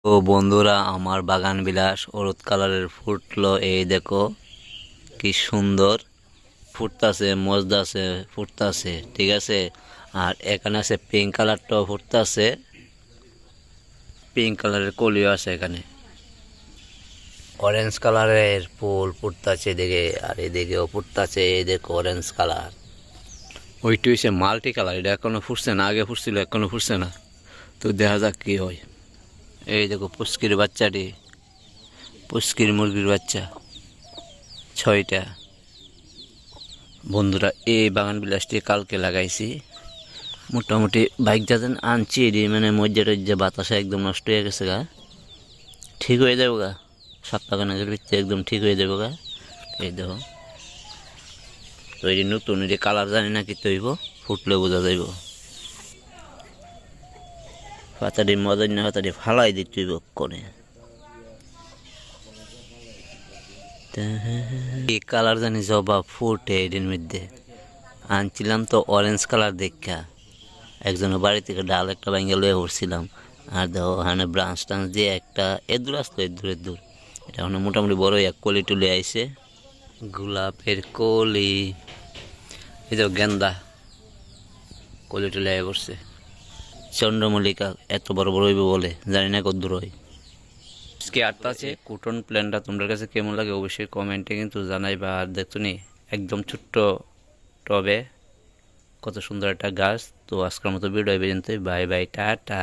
তো বন্ধুরা, আমার বাগান বিলাস হলুদ কালারের ফুটলো। এই দেখো কি সুন্দর ফুটতাছে, মজদাছে ফুটতাছে, ঠিক আছে। আর এখানে আছে পিঙ্ক কালারটাও ফুটতাছে, পিঙ্ক কালারের কলিও আছে এখানে। অরেঞ্জ কালারের ফুল ফুটতাছে এদিকে, আর এদিকেও ফুটতাছে। এই দেখো অরেঞ্জ কালার, ওইটি হচ্ছে মাল্টি কালার। এটা এখনো ফুটছে না, আগে ফুটছিল, এখনো ফুটছে না। তো দেখা যাক কি হয়। এই দেখো পুচকির বাচ্চাটি, পুচকির মুরগির বাচ্চা 6টা। বন্ধুরা, এই বাগান বিলাসটি কালকে লাগাইছি। মোটামুটি বাইক যাতেন আনছি, এটি মানে মজ্জা টজ্জা বাতাসে একদম নষ্ট হয়ে গেছে গা, ঠিক হয়ে যাবো গা। সপ্তাহখানেকের ভিতরে একদম ঠিক হয়ে যাবো গা। এই দেখো, তো এটি নতুন, এটি কালার জানি না কি তৈব, ফুটলে বোঝা যাইব। পাতাটি মজার না, পাতাটি ফালাই দিতে হইব করে। এই কালার জানি জবা ফুটে এটির মধ্যে। আনছিলাম তো অরেঞ্জ কালার দেখা, একজনের বাড়ি থেকে ডাল একটা ভেঙে লয়ে পড়ছিলাম। আর দেখো ওখানে ব্রাঞ্চ টাঞ্চ দিয়ে একটা এদুর আসতো, এদুর এটা ওখানে মোটামুটি বড় এক কলি টুলে আইছে। গোলাপের কলি, এই তো গেন্দা কলি টুলে আয় পড়ছে। চন্দ্রমল্লিকা এত বড় বড় হইবে বলে জানি না, কত দূর হয়। আজকে আটটা আছে। কুটন প্ল্যানটা তোমাদের কাছে কেমন লাগে অবশ্যই কমেন্টে কিন্তু জানাইবা। আর দেখতো নি একদম ছোট্ট টবে কত সুন্দর একটা গাছ। তো আজকের মতো ভিডিও পর্যন্ত, বাই বাই, টাটা।